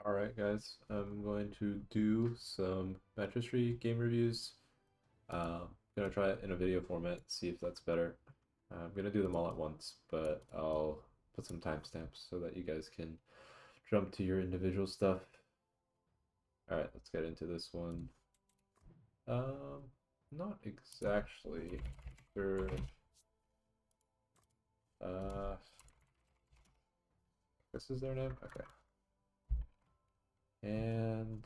Alright guys, I'm going to do some Matchistry game reviews. Gonna try it in a video format, see if that's better. I'm gonna do them all at once, but I'll put some timestamps so that you guys can jump to your individual stuff. Alright, let's get into this one. Not exactly sure. This is their name? Okay. And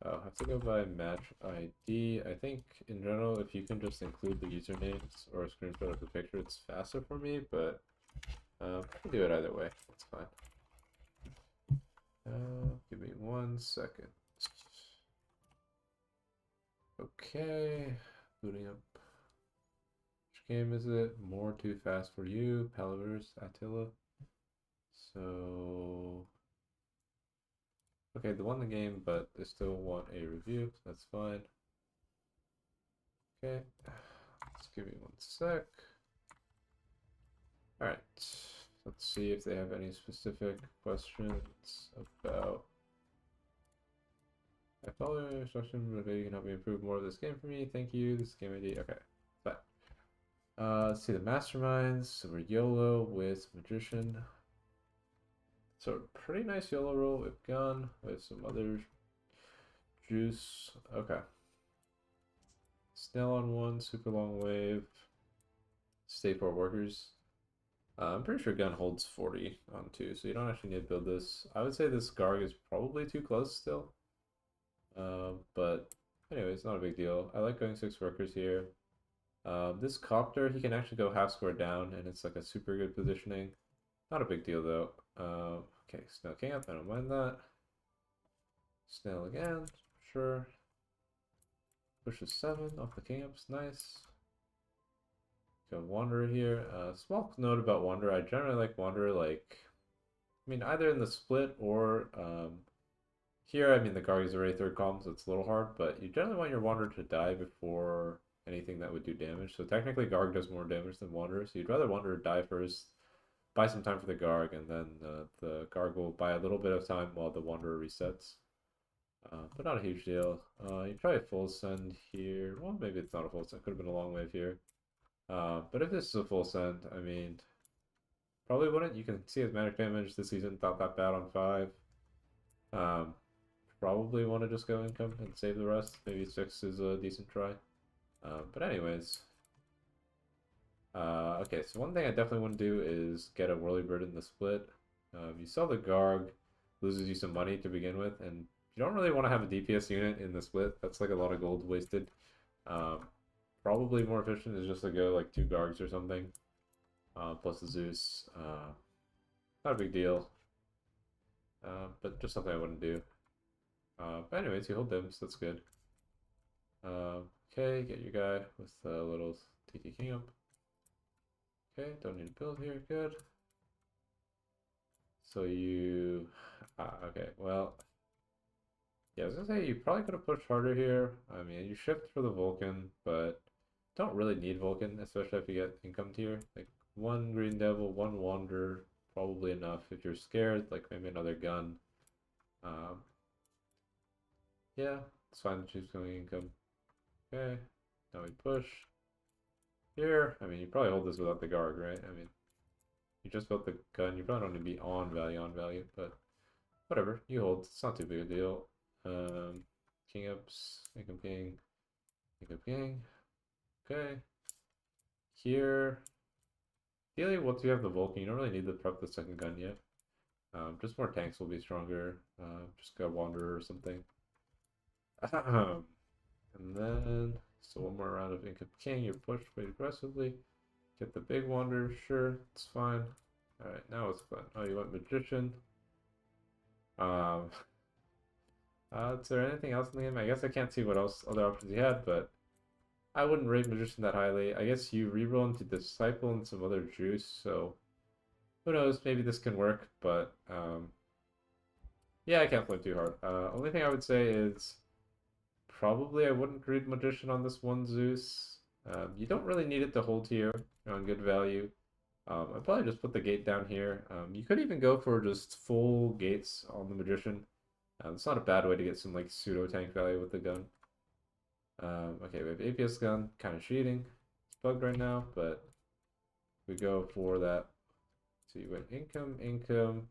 I'll have to go by match ID. I think in general, if you can just include the usernames or a screenshot of the picture, it's faster for me, but I can do it either way. It's fine. Give me 1 second. Okay, booting up. Which game is it? More Too Fast for You, Palavers, Attila. So, okay, they won the game, but they still want a review, so that's fine. Okay, let's give me 1 sec. Alright, let's see if they have any specific questions about. I follow your instruction, but maybe you can help me improve more of this game for me. Thank you. This is game ID. Okay, fine. Let's see the masterminds. So we're YOLO with Magician. So pretty nice YOLO roll with Gun, with some other juice. Okay. Snell on 1, super long wave. Stay for workers. I'm pretty sure Gun holds 40 on 2, so you don't actually need to build this. I would say this Garg is probably too close still. But anyway, it's not a big deal. I like going 6 workers here. This Copter, he can actually go half square down, and it's like a super good positioning. Not a big deal though. Okay, Snail King up, I don't mind that. Snail again, sure. Pushes 7 off the King ups, nice. Got Wanderer here. Small note about Wanderer, I generally like Wanderer like, I mean either in the split or here, I mean the Garg is already third column, so it's a little hard, but you generally want your Wanderer to die before anything that would do damage. So technically Garg does more damage than Wanderer, so you'd rather Wanderer die first, buy some time for the Garg, and then the Garg will buy a little bit of time while the Wanderer resets. But not a huge deal. You try a full send here. Well, maybe it's not a full send. Could have been a long wave here. But if this is a full send, I mean, probably wouldn't. You can see his magic damage this season, not that bad on 5. Probably want to just go income and save the rest. Maybe 6 is a decent try. But anyways. Okay, so one thing I definitely want to do is get a Whirlybird in the split. You sell the Garg, loses you some money to begin with, and you don't really want to have a DPS unit in the split. That's like a lot of gold wasted. Probably more efficient is just to go like 2 Gargs or something, plus the Zeus. Not a big deal, but just something I wouldn't do. But anyways, you hold them, so that's good. Okay, get your guy with the little TT King up. Okay, don't need to build here, good. So you, okay, well, yeah, I was gonna say you probably could have pushed harder here. I mean, you shift for the Vulcan, but don't really need Vulcan, especially if you get income tier. Like 1 Green Devil, 1 Wander, probably enough. If you're scared, like maybe another gun. Yeah, it's fine to choose going income. Okay, now we push. Here, I mean, you probably hold this without the Garg, right? I mean, you just built the gun, you probably don't need to be on value, but whatever, you hold. It's not too big a deal. King ups, income king, income king. Okay. Here, ideally, once you have the Vulcan, you don't really need to prep the second gun yet. Just more tanks will be stronger. Just go Wanderer or something. And then, so one more round of income king, you push quite aggressively. Get the big Wanderer, sure, it's fine. Alright, now it's fun. Oh, you went Magician. Is there anything else in the game? I guess I can't see what else other options you had, but I wouldn't rate Magician that highly. I guess you reroll into Disciple and some other juice, so who knows, maybe this can work, but yeah, I can't flip too hard. Only thing I would say is probably I wouldn't greed Magician on this one Zeus. You don't really need it to hold here on good value. I'd probably just put the gate down here. You could even go for just full gates on the Magician. It's not a bad way to get some like pseudo tank value with the gun. Okay, we have APS gun, kind of cheating. It's bugged right now, but we go for that. So you went income, income.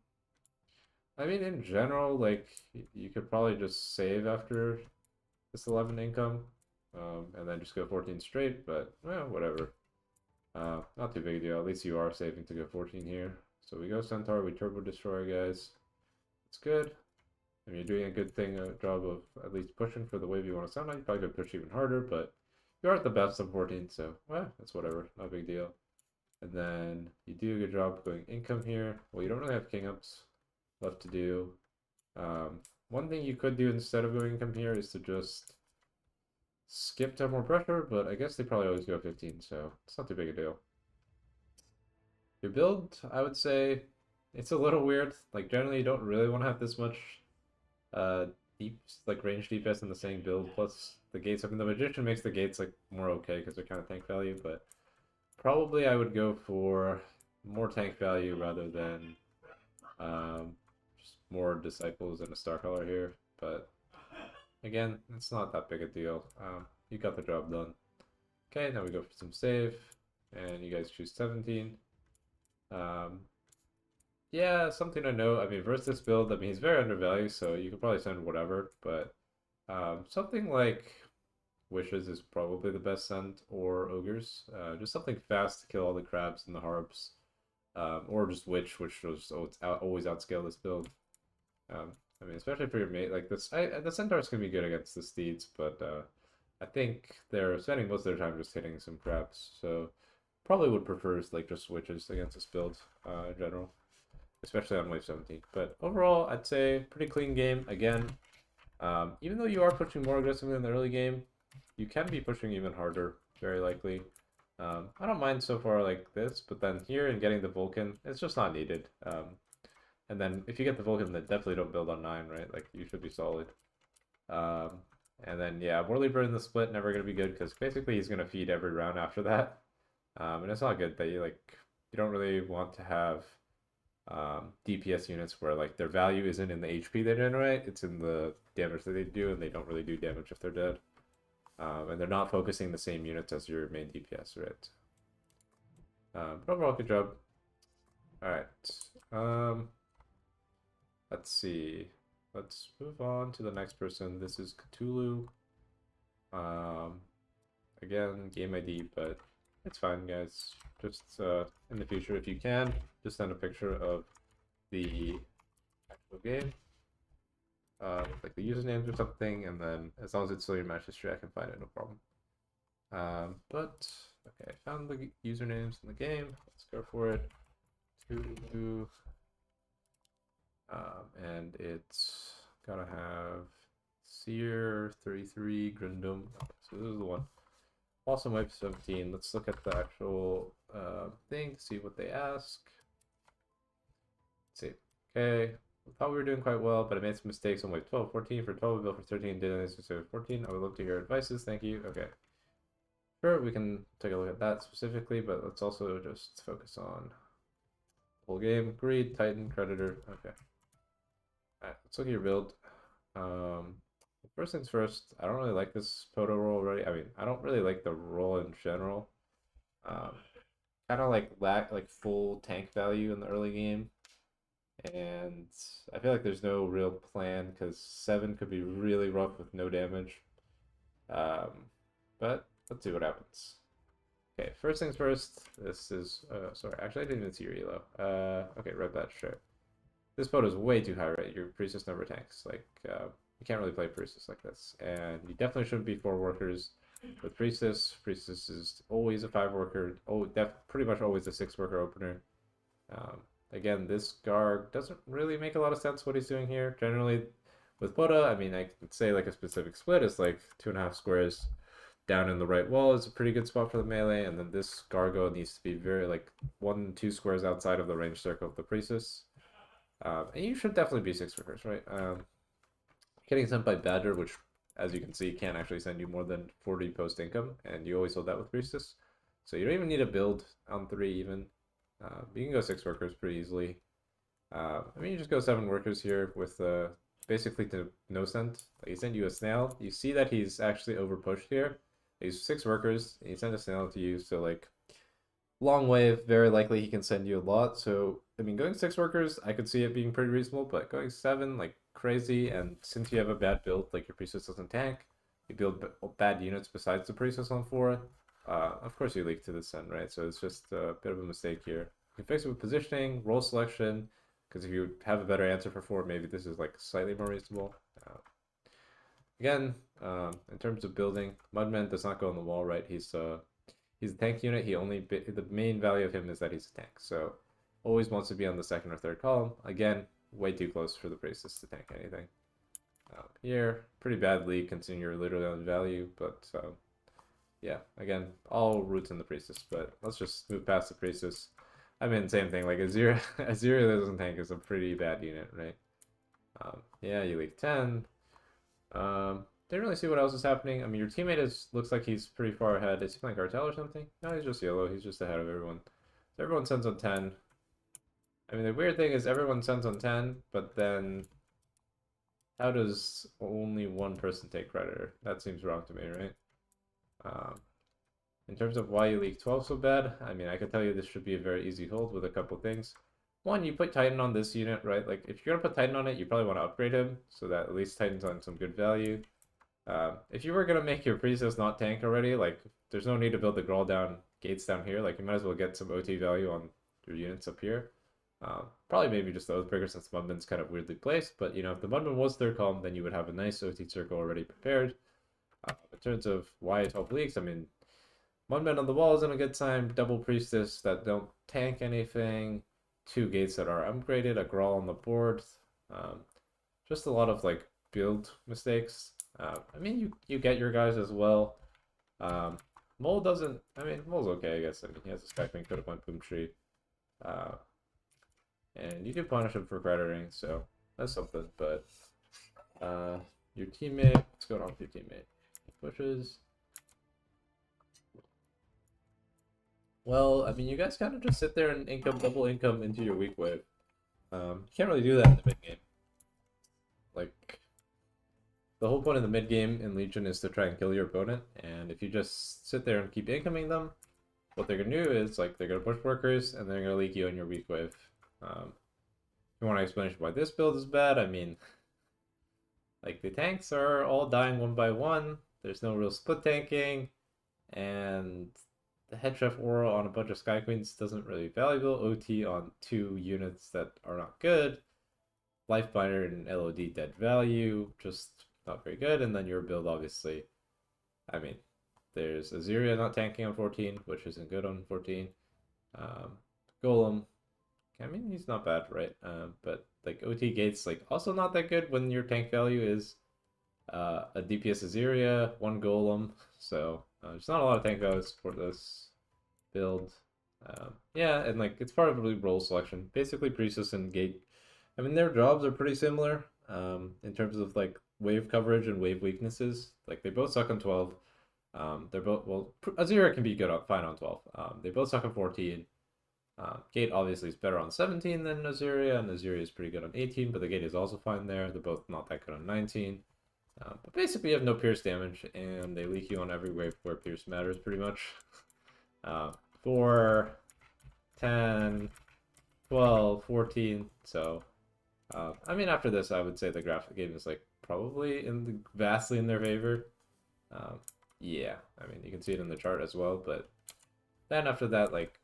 I mean, in general, like you could probably just save after this 11 income, and then just go 14 straight. But well, whatever. Not too big a deal. At least you are saving to go 14 here. So we go Centaur, we Turbo Destroy, guys. It's good. I mean, you're doing a good job of at least pushing for the wave you want to sound on. You probably could push even harder, but you are at the best of 14, so well, that's whatever. Not a big deal. And then you do a good job going income here. Well, you don't really have king ups left to do. One thing you could do instead of going income here is to just skip to more pressure, but I guess they probably always go 15, so it's not too big a deal. Your build, I would say, it's a little weird. Like generally, you don't really want to have this much uh deep like range DPS in the same build. Plus the gates. I mean, the Magician makes the gates like more okay because they're kind of tank value, but probably I would go for more tank value rather than just more disciples and a star color here. But again, it's not that big a deal. You got the job done. Okay, now we go for some save, and you guys choose 17. Yeah, something to note. I mean, versus this build, I mean, he's very undervalued, so you could probably send whatever, but something like Wishes is probably the best send, or Ogres. Just something fast to kill all the crabs and the harps, or just which was always outscale this build. I mean, especially for your mate, like this, the Centaurs can be good against the Steeds, but I think they're spending most of their time just hitting some crabs, so probably would prefer like just switches against this build in general, especially on wave 17. But overall, I'd say pretty clean game. Again, even though you are pushing more aggressively in the early game, you can be pushing even harder, very likely. I don't mind so far like this, but then here and getting the Vulcan, it's just not needed. And then if you get the Vulcan, then definitely don't build on 9, right? Like you should be solid. Um, and then yeah, Whirly Bird in the split never gonna be good because basically he's gonna feed every round after that. And it's not good that you don't really want to have DPS units where like their value isn't in the HP they generate, it's in the damage that they do, and they don't really do damage if they're dead. And they're not focusing the same units as your main DPS, right? But overall, good job. Alright. Let's see. Let's move on to the next person. This is Ktulu. Again, game ID, but it's fine, guys. Just in the future, if you can, just send a picture of the actual game, like the usernames or something, and then as long as it's still your match history, I can find it, no problem. But okay, I found the usernames in the game. Let's go for it. And it's gotta have Seer 33 Grindum. So this is the one. Awesome Wipe 17. Let's look at the actual thing to see what they ask. Let's see. Okay. I thought we were doing quite well, but I made some mistakes on wave 12, 14 for 12, built for 13, did anything specific 14. I would love to hear advices. Thank you. Okay. Sure, we can take a look at that specifically, but let's also just focus on the whole game. Greed, Titan, Creditor. Okay. Alright, let's look at your build. First things first, I don't really like this Poto roll already. I mean, I don't really like the roll in general. Kind of like lack like full tank value in the early game. And I feel like there's no real plan because 7 could be really rough with no damage. But let's see what happens. Okay, first things first, this is, sorry, actually I didn't even see your elo. Okay, red that, sure. This boat is way too high, right? Your Priestess never tanks. Like, you can't really play Priestess like this. And you definitely shouldn't be 4 workers with Priestess. Priestess is always a 5 worker. Oh, pretty much always a 6 worker opener. Again, this Garg doesn't really make a lot of sense what he's doing here. Generally, with Boda, I mean, I could say like a specific split is like 2.5 squares down in the right wall is a pretty good spot for the melee, and then this Gargo needs to be very like 1-2 squares outside of the range circle of the Priestess. And you should definitely be 6 workers, right? Getting sent by Badger, which, as you can see, can't actually send you more than 40 post income, and you always hold that with Priestess. So you don't even need a build on 3 even. You can go 6 workers pretty easily. I mean, you just go 7 workers here with basically to no send. Like, he sent you a snail. You see that he's actually over pushed here. He's 6 workers. He sent a snail to you, so like long wave, very likely he can send you a lot. So I mean, going 6 workers, I could see it being pretty reasonable, but going 7, like crazy. And since you have a bad build, like your priestess doesn't tank, you build bad units besides the priestess on 4. Of course you leak to the sun, right? So it's just a bit of a mistake here. You can fix it with positioning, role selection, because if you have a better answer for 4, maybe this is like slightly more reasonable. Again, in terms of building, Mudman does not go on the wall, right? He's a tank unit. The main value of him is that he's a tank. So always wants to be on the 2nd or 3rd column. Again, way too close for the priestess to tank anything. Here, pretty bad league considering you're literally on value, but yeah, again, all roots in the priestess, but let's just move past the priestess. I mean, same thing, like Azir, Azir that doesn't tank is a pretty bad unit, right? Yeah, you leak 10. Didn't really see what else is happening. I mean, your teammate looks like he's pretty far ahead. Is he playing cartel or something? No, he's just yellow. He's just ahead of everyone. So everyone sends on 10. I mean, the weird thing is everyone sends on 10, but then how does only one person take Predator? That seems wrong to me, right? Um, in terms of why you leak 12 so bad, I mean, I can tell you this should be a very easy hold with a couple things. One, you put Titan on this unit, right? Like, if you're gonna put Titan on it, you probably want to upgrade him so that at least Titan's on some good value. If you were gonna make your priestess not tank already, like there's no need to build the Grawl down gates down here. Like you might as well get some OT value on your units up here. Probably maybe just the Oathbreaker since the Mudman's kind of weirdly placed, but you know if the Mudman was 3rd column, then you would have a nice OT circle already prepared. In terms of why 12 leaks, I mean Mudman on the wall isn't a good time. Double priestess that don't tank anything. 2 gates that are upgraded. A Grawl on the board. Um, just a lot of like build mistakes. I mean, you get your guys as well. Mole doesn't. I mean, Mole's okay, I guess. I mean, he has a Sky Queen, could have went Boom Tree. And you can punish him for creditoring, so that's something. But your teammate, what's going on with your teammate? He pushes. Well, I mean, you guys kind of just sit there and double income into your weak wave. You can't really do that in the mid game. Like, the whole point of the mid game in Legion is to try and kill your opponent, and if you just sit there and keep incoming them, what they're gonna do is like they're gonna push workers and they're gonna leak you on your weak wave. If you want an explanation why this build is bad, I mean, like the tanks are all dying one by one. There's no real split tanking, and the head chef aura on a bunch of Sky Queens doesn't really valuable. OT on 2 units that are not good. Lifebinder and LOD dead value, just not very good. And then your build, obviously, I mean, there's Aziria not tanking on 14, which isn't good on 14. Golem, I mean, he's not bad, right? But like OT gates, like also not that good when your tank value is a DPS Aziria, 1 Golem. So there's not a lot of tank values for this build. Yeah, and like it's probably role selection. Basically, Priestess and Gate. I mean, their jobs are pretty similar in terms of like wave coverage and wave weaknesses. Like they both suck on 12. They're both well. Azira can be good on fine on 12. They both suck on 14. Gate obviously is better on 17 than Aziria, and Aziria is pretty good on 18, but the Gate is also fine there. They're both not that good on 19. But basically, you have no pierce damage, and they leak you on every wave where pierce matters pretty much. 4, 10, 12, 14. So, I mean, after this, I would say the graphic game is like probably vastly in their favor. Yeah, I mean, you can see it in the chart as well. But then after that, like,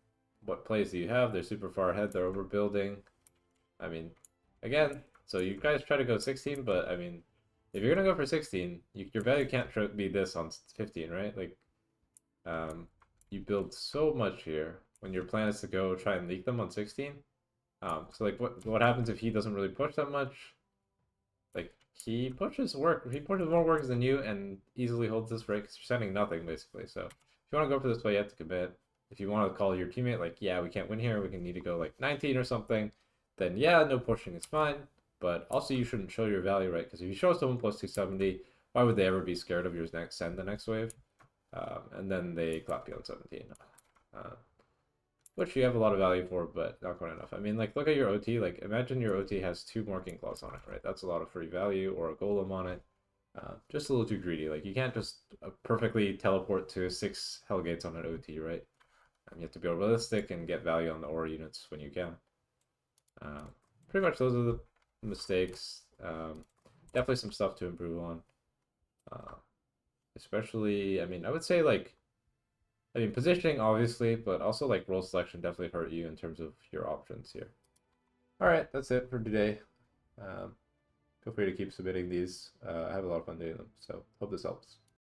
what plays do you have? They're super far ahead. They're overbuilding. I mean, again, so you guys try to go 16, but I mean, if you're gonna go for 16, your value can't be this on 15, right? Like, you build so much here when your plan is to go try and leak them on 16. So like, what happens if he doesn't really push that much? Like, he pushes more work than you and easily holds this break because you're sending nothing basically. So if you want to go for this way, you have to commit. If you want to call your teammate like, yeah, we can't win here, we can need to go like 19 or something, then yeah, no pushing is fine. But also you shouldn't show your value, right? Because if you show someone plus 270, why would they ever be scared of your send the next wave? And then they clap you on 17. which you have a lot of value for, but not quite enough. I mean, like, look at your OT. Like, imagine your OT has 2 Morking Claws on it, right? That's a lot of free value, or a Golem on it. Just a little too greedy. Like, you can't just perfectly teleport to 6 Hellgates on an OT, right? You have to be realistic and get value on the aura units when you can. Pretty much those are the mistakes. Definitely some stuff to improve on. Especially, I mean, I would say like, I mean, positioning obviously, but also like role selection definitely hurt you in terms of your options here. All right, that's it for today. Feel free to keep submitting these. I have a lot of fun doing them, so hope this helps.